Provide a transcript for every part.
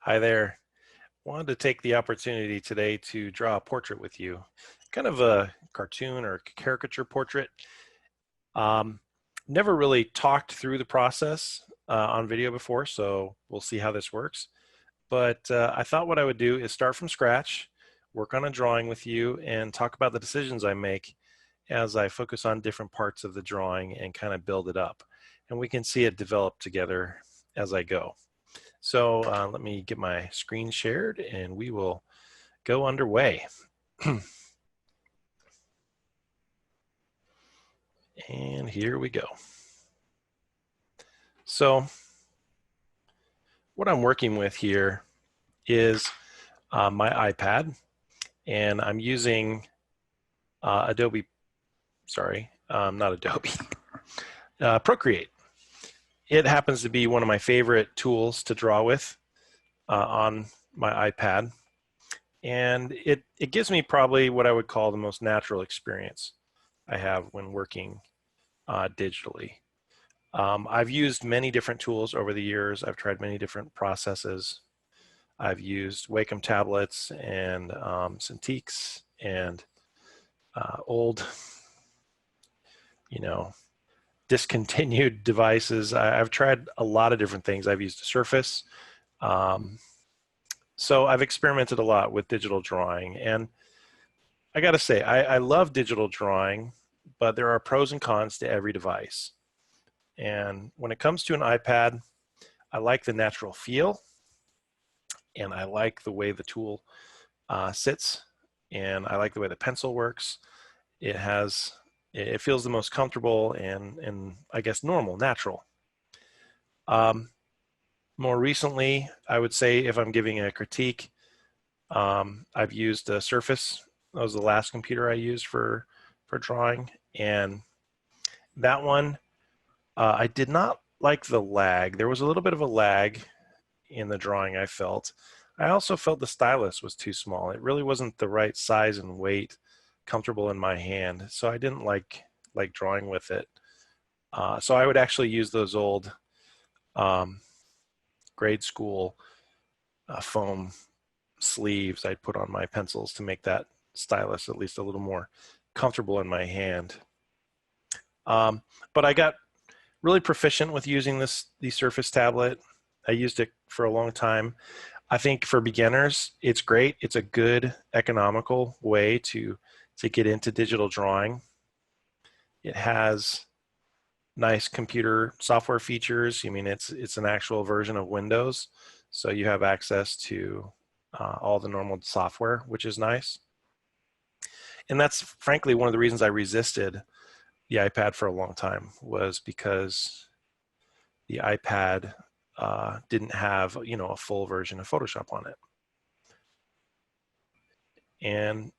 Hi there. Wanted to take the opportunity today to draw a portrait with you, kind of a cartoon or caricature portrait. Um, Never really talked through the process on video before, so we'll see how this works. But I thought what I would do is start from scratch, work on a drawing with you, and talk about the decisions I make as I focus on different parts of the drawing and kind of build it up. And we can see it develop together as I go. So let me get my screen shared and we will go underway. And here we go. So what I'm working with here is my iPad, and I'm using not Adobe, Procreate. It happens to be one of my favorite tools to draw with on my iPad. And it gives me probably what I would call the most natural experience I have when working digitally. I've used many different tools over the years. I've tried many different processes. I've used Wacom tablets and Cintiqs and old, you know, discontinued devices. I've tried a lot of different things. I've used a Surface. So I've experimented a lot with digital drawing. And I got to say, I love digital drawing, but there are pros and cons to every device. And when it comes to an iPad, I like the natural feel, and I like the way the tool sits, and I like the way the pencil works. It feels the most comfortable and I guess normal, natural. More recently, I would say if I'm giving a critique, I've used a Surface. That was the last computer I used for drawing, and that one I did not like the lag. There was a little bit of a lag in the drawing, I felt. I also felt the stylus was too small. It really wasn't the right size and weight, comfortable in my hand, so I didn't like drawing with it. So I would actually use those old grade school foam sleeves I'd put on my pencils to make that stylus at least a little more comfortable in my hand. But I got really proficient with using the Surface tablet. I used it for a long time. I think for beginners, it's great. It's a good economical way to get into digital drawing. It has nice computer software features. I mean, it's an actual version of Windows, so you have access to all the normal software, which is nice. And that's frankly one of the reasons I resisted the iPad for a long time, was because the iPad didn't have a full version of Photoshop on it. And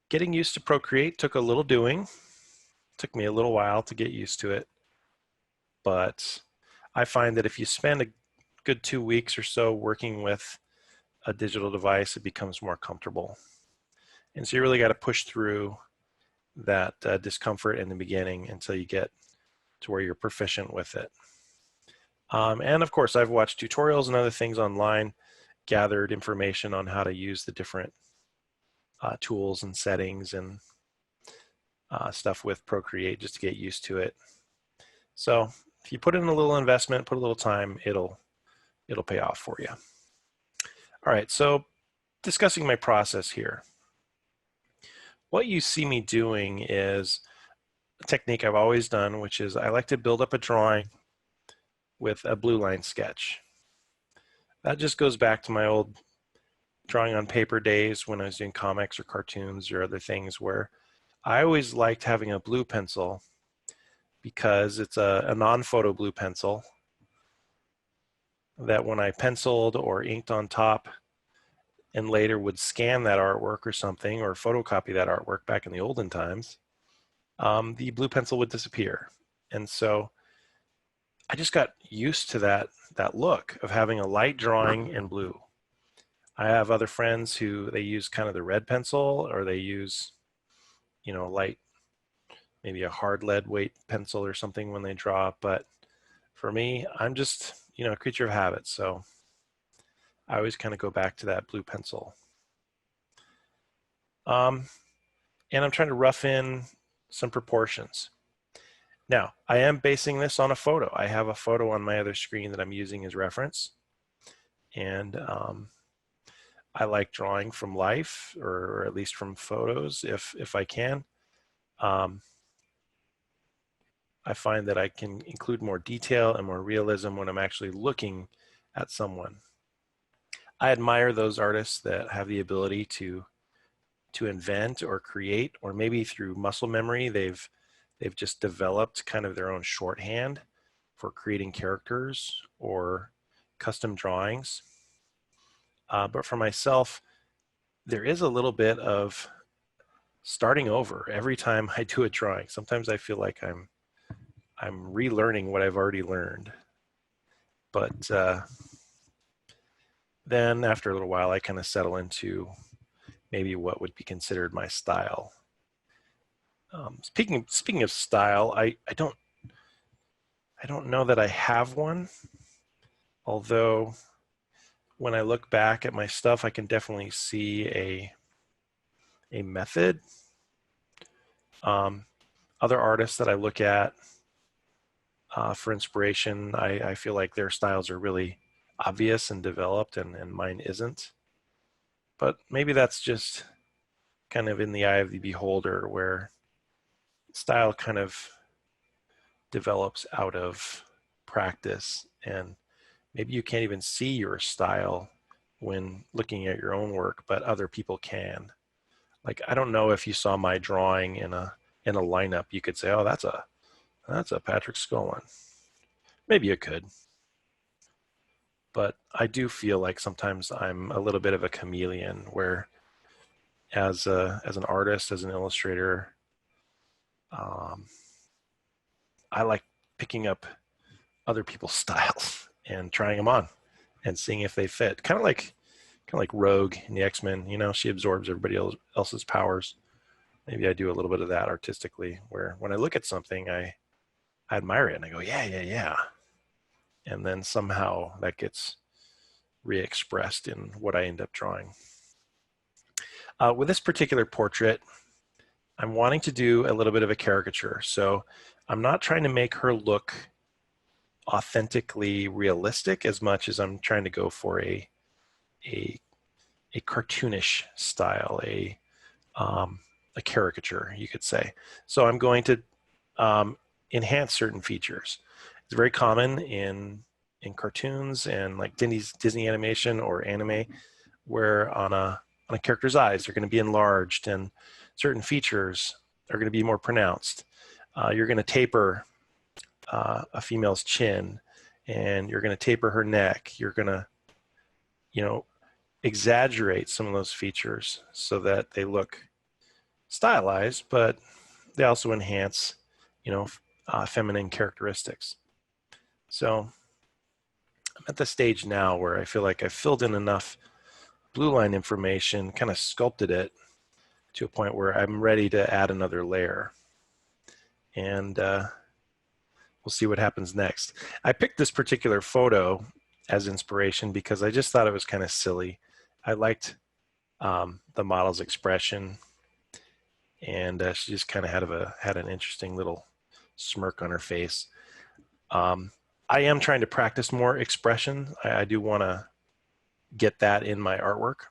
getting used to Procreate took a little doing. Took me a little while to get used to it, but I find that if you spend a good 2 weeks or so working with a digital device, it becomes more comfortable. And so you really got to push through that discomfort in the beginning until you get to where you're proficient with it. And of course, I've watched tutorials and other things online, gathered information on how to use the different tools and settings and stuff with Procreate just to get used to it. So if you put in a little investment, put a little time, it'll pay off for you. All right, so discussing my process here. What you see me doing is a technique I've always done, which is I like to build up a drawing with a blue line sketch. That just goes back to my old drawing on paper days when I was doing comics or cartoons or other things, where I always liked having a blue pencil because it's a non-photo blue pencil that when I penciled or inked on top and later would scan that artwork or something, or photocopy that artwork back in the olden times, the blue pencil would disappear. And so I just got used to that look of having a light drawing in blue. I have other friends who they use kind of the red pencil, or they use, light, maybe a hard lead weight pencil or something when they draw. But for me, I'm just, a creature of habit. So I always kind of go back to that blue pencil. And I'm trying to rough in some proportions. Now, I am basing this on a photo. I have a photo on my other screen that I'm using as reference. And I like drawing from life, or at least from photos if I can. I find that I can include more detail and more realism when I'm actually looking at someone. I admire those artists that have the ability to invent or create, or maybe through muscle memory, they've just developed kind of their own shorthand for creating characters or custom drawings. But for myself, there is a little bit of starting over every time I do a drawing. Sometimes I feel like I'm relearning what I've already learned. But then after a little while, I kind of settle into maybe what would be considered my style. Speaking of style, I don't know that I have one. Although when I look back at my stuff, I can definitely see a method. Other artists that I look at for inspiration, I feel like their styles are really obvious and developed, and mine isn't. But maybe that's just kind of in the eye of the beholder, where style kind of develops out of practice, and maybe you can't even see your style when looking at your own work, but other people can. Like, I don't know if you saw my drawing in a lineup, you could say, oh, that's a Patrick Scullin. Maybe you could, but I do feel like sometimes I'm a little bit of a chameleon, where as an artist, as an illustrator, um, I like picking up other people's styles and trying them on and seeing if they fit. Kind of like Rogue in the X-Men. You know, she absorbs everybody else's powers. Maybe I do a little bit of that artistically, where when I look at something, I admire it and I go, yeah, yeah, yeah, and then somehow that gets re-expressed in what I end up drawing. With this particular portrait, I'm wanting to do a little bit of a caricature. So I'm not trying to make her look authentically realistic as much as I'm trying to go for a, a cartoonish style, a caricature, you could say. So I'm going to enhance certain features. It's very common in cartoons and like Disney animation or anime, where on a character's eyes they're going to be enlarged, and certain features are going to be more pronounced. You're going to taper a female's chin, and you're going to taper her neck. You're going to, exaggerate some of those features so that they look stylized, but they also enhance, feminine characteristics. So I'm at the stage now where I feel like I've filled in enough blue line information, kind of sculpted it to a point where I'm ready to add another layer. And we'll see what happens next. I picked this particular photo as inspiration because I just thought it was kind of silly. I liked the model's expression, and she just kind of had an interesting little smirk on her face. I am trying to practice more expression. I do want to get that in my artwork,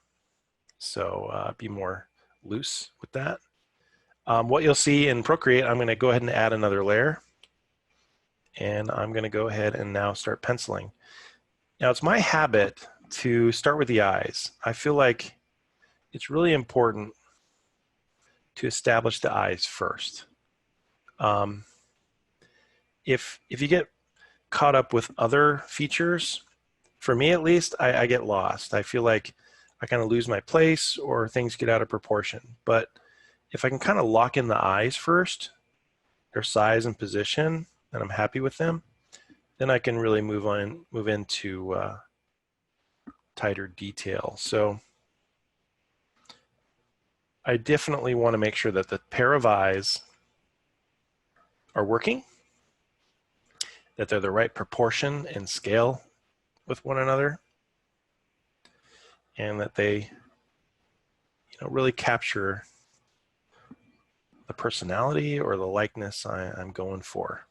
so be more loose with that. What you'll see in Procreate, I'm going to go ahead and add another layer, and I'm going to go ahead and now start penciling. Now, it's my habit to start with the eyes. I feel like it's really important to establish the eyes first. If you get caught up with other features, for me at least, I get lost. I feel like I kind of lose my place, or things get out of proportion. But if I can kind of lock in the eyes first, their size and position, and I'm happy with them, then I can really move into tighter detail. So I definitely want to make sure that the pair of eyes are working, that they're the right proportion and scale with one another. and that they really capture the personality or the likeness I'm going for.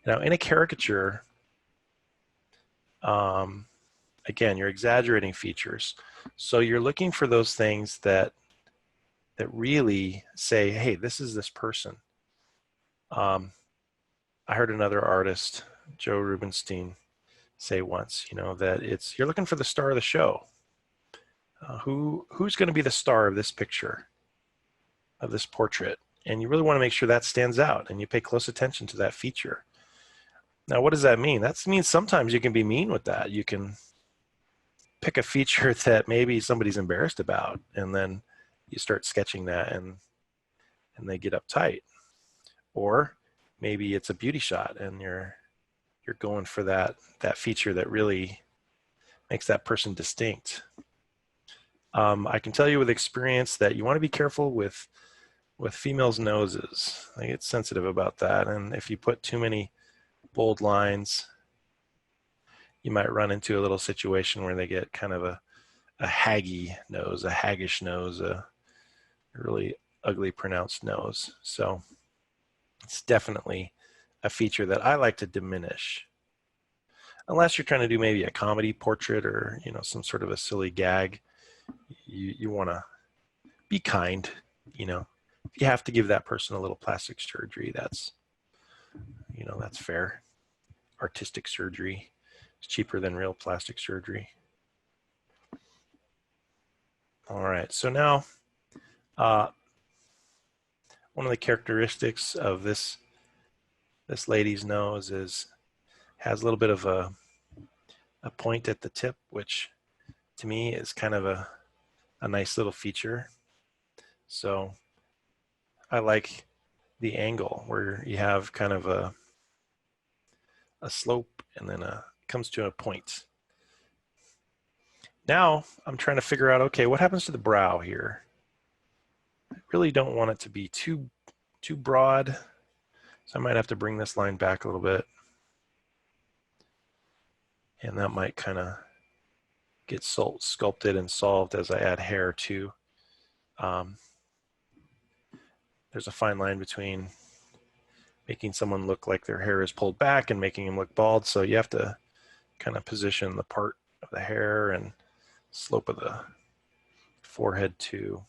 Now, in a caricature, again, you're exaggerating features. So you're looking for those things that really say, hey, this is this person. I heard another artist, Joe Rubenstein, say once, that you're looking for the star of the show. Who's going to be the star of this picture, of this portrait? And you really want to make sure that stands out, and you pay close attention to that feature. Now, what does that mean? That means sometimes you can be mean with that. You can pick a feature that maybe somebody's embarrassed about, and then you start sketching that, and they get uptight. Or maybe it's a beauty shot, and you're going for that feature that really makes that person distinct. I can tell you with experience that you want to be careful with females' noses. They get sensitive about that, and if you put too many bold lines, you might run into a little situation where they get kind of a haggy nose, a haggish nose, a really ugly pronounced nose. So it's definitely a feature that I like to diminish. Unless you're trying to do maybe a comedy portrait or some sort of a silly gag, you want to be kind. If you have to give that person a little plastic surgery, that's fair. Artistic surgery is cheaper than real plastic surgery. All right, so now one of the characteristics of this lady's nose has a little bit of a point at the tip, which to me is kind of a nice little feature. So I like the angle where you have kind of a slope and then comes to a point. Now I'm trying to figure out, okay, what happens to the brow here? I really don't want it to be too broad, so I might have to bring this line back a little bit, and that might kind of get sculpted and solved as I add hair too. There's a fine line between making someone look like their hair is pulled back and making them look bald, so you have to kind of position the part of the hair and slope of the forehead to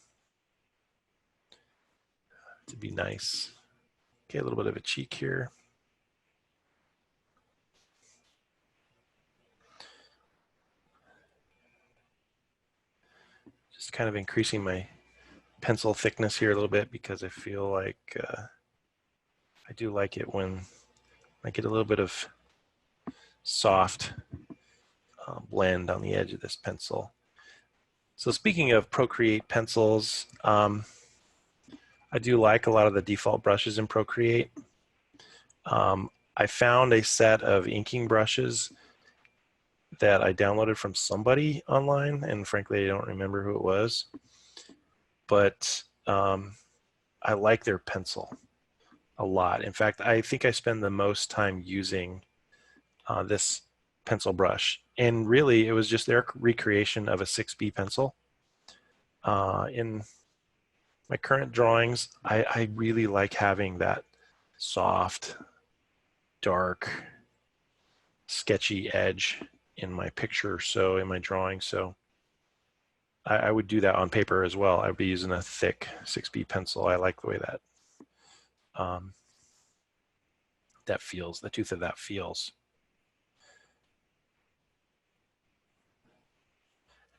be nice. Okay, a little bit of a cheek here. Just kind of increasing my pencil thickness here a little bit because I feel like I do like it when I get a little bit of soft blend on the edge of this pencil. So speaking of Procreate pencils, I do like a lot of the default brushes in Procreate. I found a set of inking brushes that I downloaded from somebody online, and frankly, I don't remember who it was. But I like their pencil a lot. In fact, I think I spend the most time using this pencil brush. And really, it was just their recreation of a 6B pencil. In my current drawings, I really like having that soft, dark, sketchy edge in my picture, so in my drawing. So I would do that on paper as well. I would be using a thick 6B pencil. I like the way that that feels, the tooth of that feels.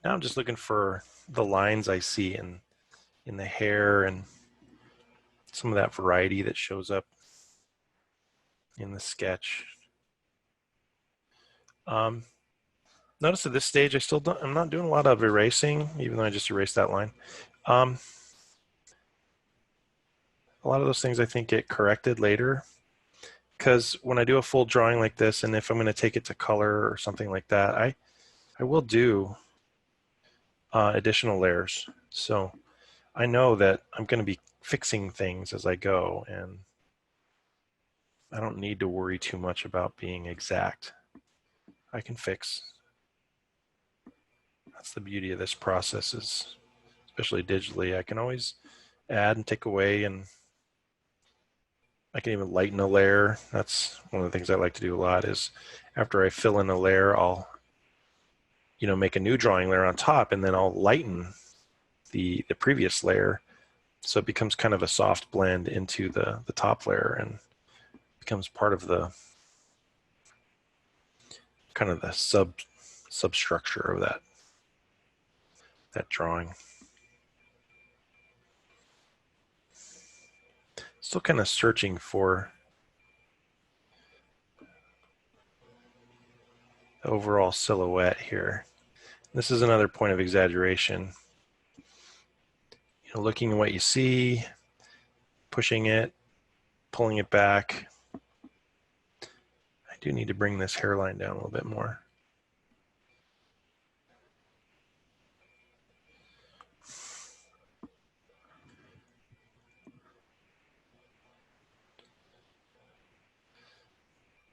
Now I'm just looking for the lines I see in the hair and some of that variety that shows up in the sketch. Notice at this stage, I'm not doing a lot of erasing, even though I just erased that line. A lot of those things I think get corrected later, because when I do a full drawing like this, and if I'm going to take it to color or something like that, I will do additional layers. So I know that I'm going to be fixing things as I go, and I don't need to worry too much about being exact. I can fix. That's the beauty of this process, is especially digitally, I can always add and take away, and I can even lighten a layer. That's one of the things I like to do a lot, is after I fill in a layer, I'll make a new drawing layer on top, and then I'll lighten the previous layer, so it becomes kind of a soft blend into the top layer and becomes part of the kind of the substructure of that drawing. Still kind of searching for the overall silhouette here. This is another point of exaggeration. Looking at what you see, pushing it, pulling it back. I do need to bring this hairline down a little bit more.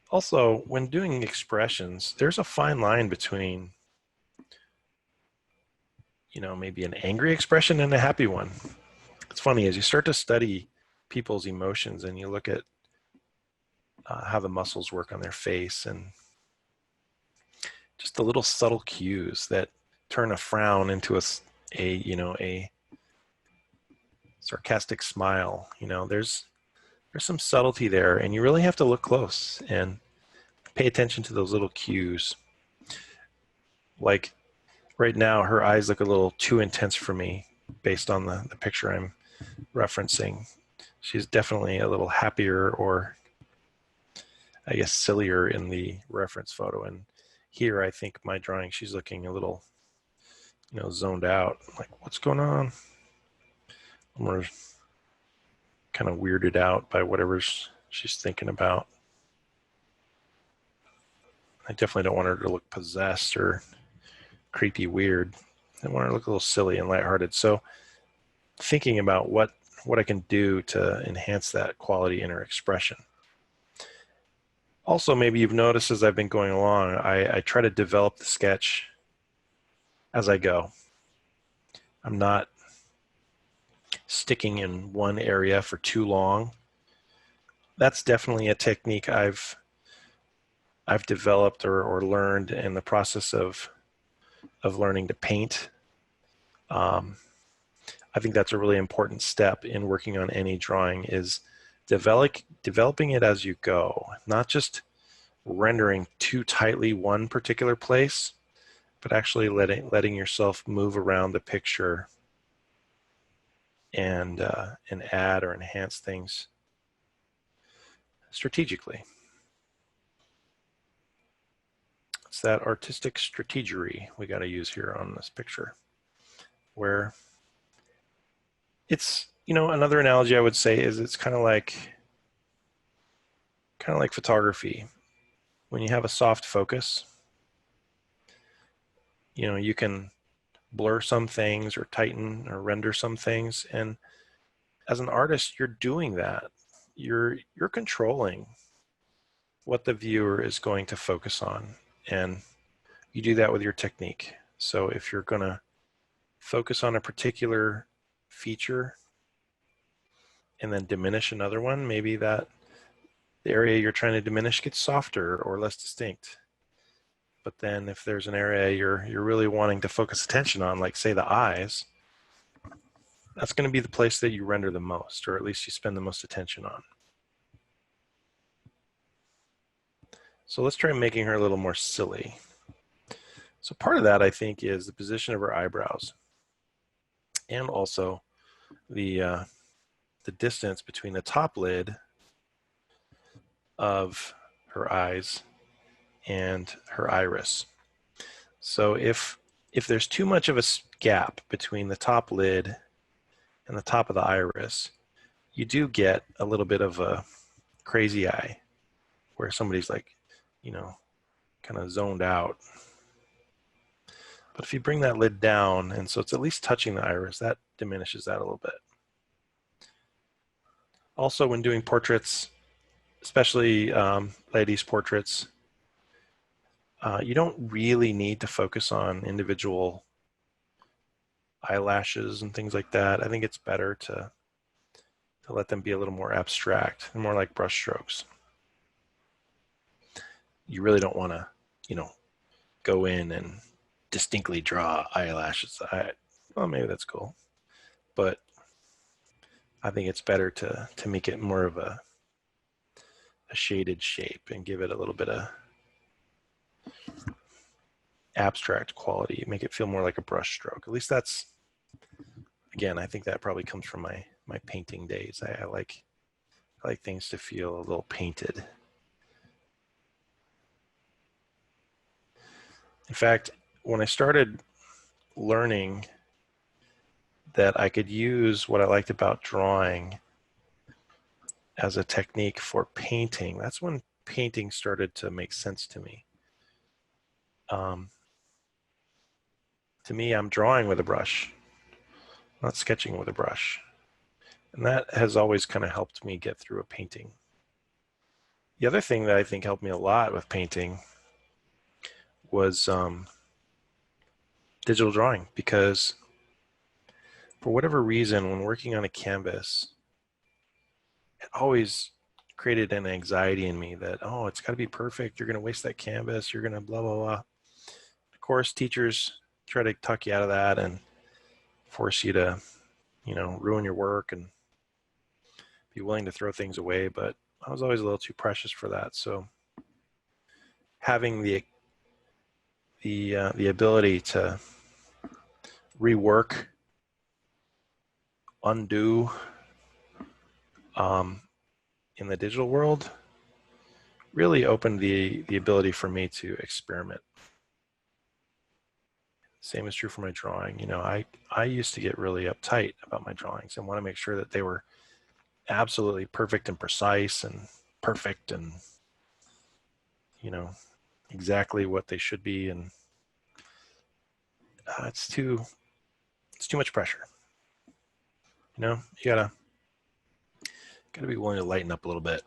Also, when doing expressions, there's a fine line between, maybe an angry expression and a happy one. It's funny, as you start to study people's emotions and you look at how the muscles work on their face, and just the little subtle cues that turn a frown into a sarcastic smile. There's some subtlety there, and you really have to look close and pay attention to those little cues. Like right now, her eyes look a little too intense for me based on the picture I'm referencing. She's definitely a little happier, or I guess sillier, in the reference photo. And here, I think my drawing, she's looking a little, zoned out. Like, what's going on? We're kind of weirded out by whatever she's thinking about. I definitely don't want her to look possessed or creepy weird. I want her to look a little silly and lighthearted. So thinking about what I can do to enhance that quality in her expression. Also, maybe you've noticed as I've been going along, I try to develop the sketch as I go. I'm not sticking in one area for too long. That's definitely a technique I've developed or learned in the process of learning to paint. I think that's a really important step in working on any drawing, is developing it as you go, not just rendering too tightly one particular place, but actually letting yourself move around the picture and add or enhance things strategically. It's that artistic strategery we got to use here on this picture, where it's, another analogy I would say is it's kind of like photography. When you have a soft focus, you can blur some things or tighten or render some things. And as an artist, you're doing that. You're controlling what the viewer is going to focus on. And you do that with your technique. So if you're going to focus on a particular feature and then diminish another one, maybe that the area you're trying to diminish gets softer or less distinct. But then if there's an area you're really wanting to focus attention on, like say the eyes, that's going to be the place that you render the most, or at least you spend the most attention on. So let's try making her a little more silly. So part of that, I think, is the position of her eyebrows, and also the distance between the top lid of her eyes and her iris. So if there's too much of a gap between the top lid and the top of the iris, you do get a little bit of a crazy eye, where somebody's like, kind of zoned out. But if you bring that lid down, and so it's at least touching the iris, that diminishes that a little bit. Also, when doing portraits, especially ladies' portraits, you don't really need to focus on individual eyelashes and things like that. I think it's better to let them be a little more abstract and more like brush strokes. You really don't want to, you know, go in and distinctly draw eyelashes. Well, maybe that's cool, but I think it's better to make it more of a shaded shape and give it a little bit of abstract quality, make it feel more like a brush stroke. At least that's, again, I think that probably comes from my painting days. I like things to feel a little painted. In fact, when I started learning that I could use what I liked about drawing as a technique for painting, that's when painting started to make sense to me. To me, I'm drawing with a brush, not sketching with a brush. And that has always kind of helped me get through a painting. The other thing that I think helped me a lot with painting was digital drawing, because for whatever reason, when working on a canvas, it always created an anxiety in me that, oh, it's got to be perfect. You're going to waste that canvas. You're going to blah, blah, blah. Of course, teachers try to tuck you out of that and force you to, ruin your work and be willing to throw things away. But I was always a little too precious for that. So having the ability to rework, undo in the digital world really opened the ability for me to experiment. Same is true for my drawing. I used to get really uptight about my drawings and want to make sure that they were absolutely perfect and precise and perfect and, exactly what they should be. And it's too much pressure. You gotta be willing to lighten up a little bit.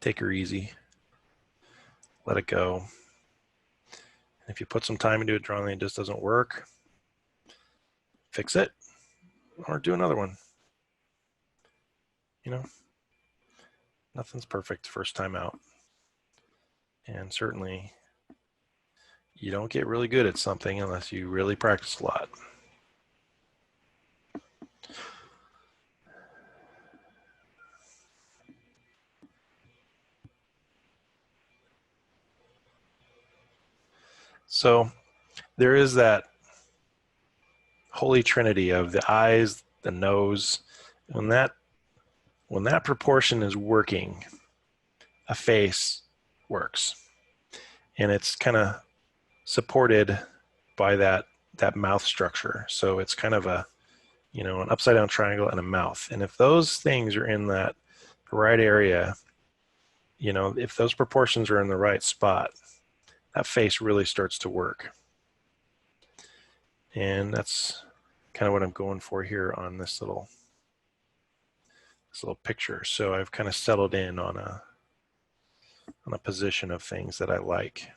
Take her easy. Let it go. And if you put some time into a drawing that just doesn't work, fix it or do another one. Nothing's perfect first time out. And certainly you don't get really good at something unless you really practice a lot. So there is that Holy Trinity of the eyes, the nose. When that proportion is working, a face works. And it's kind of supported by that mouth structure. So it's kind of an upside down triangle and a mouth. And if those things are in that right area, if those proportions are in the right spot, that face really starts to work. And that's kind of what I'm going for here on this little picture. So I've kind of settled in on a position of things that I like.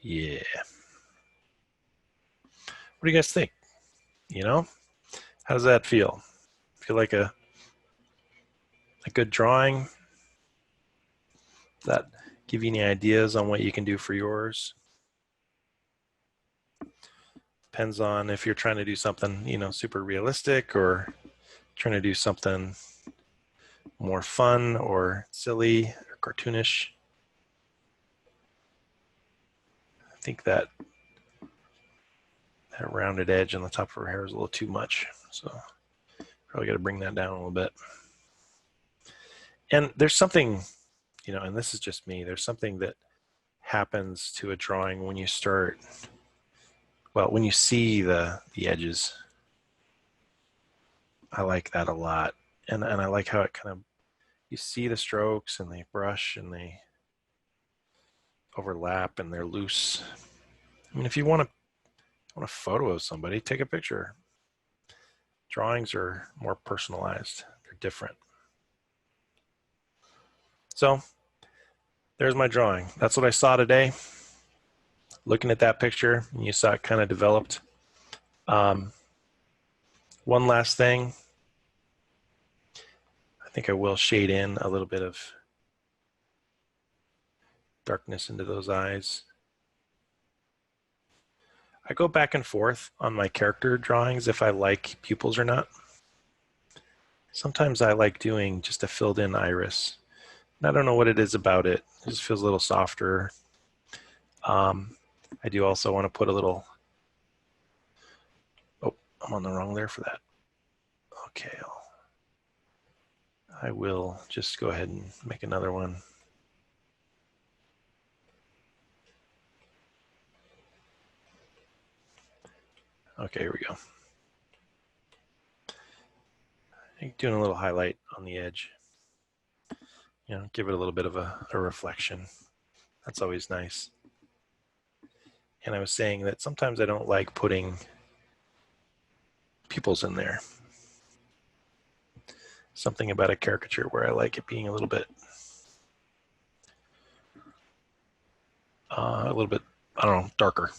Yeah. What do you guys think? How does that feel? Feel like a good drawing? Does that give you any ideas on what you can do for yours? Depends on if you're trying to do something, super realistic, or trying to do something more fun or silly or cartoonish. I think that rounded edge on the top of her hair is a little too much. So probably got to bring that down a little bit. And there's something, and this is just me, there's something that happens to a drawing when you start, when you see the edges. I like that a lot. And I like how it kind of, you see the strokes and they brush and they overlap and they're loose. I mean, if you want a photo of somebody, take a picture. Drawings are more personalized. They're different. So there's my drawing. That's what I saw today. Looking at that picture, you saw it kind of developed. One last thing. I think I will shade in a little bit of darkness into those eyes. I go back and forth on my character drawings if I like pupils or not. Sometimes I like doing just a filled in iris. And I don't know what it is about it. It just feels a little softer. I do also want to put a little, oh, I'm on the wrong layer for that. Okay, I will just go ahead and make another one. Okay, here we go. Doing a little highlight on the edge. You know, give it a little bit of a reflection. That's always nice. And I was saying that sometimes I don't like putting pupils in there. Something about a caricature where I like it being a little bit, I don't know, darker.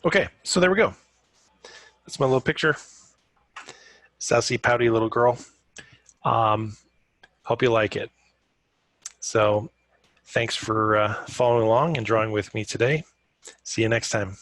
Okay, so there we go. That's my little picture. Sassy, pouty little girl. Hope you like it. So thanks for following along and drawing with me today. See you next time.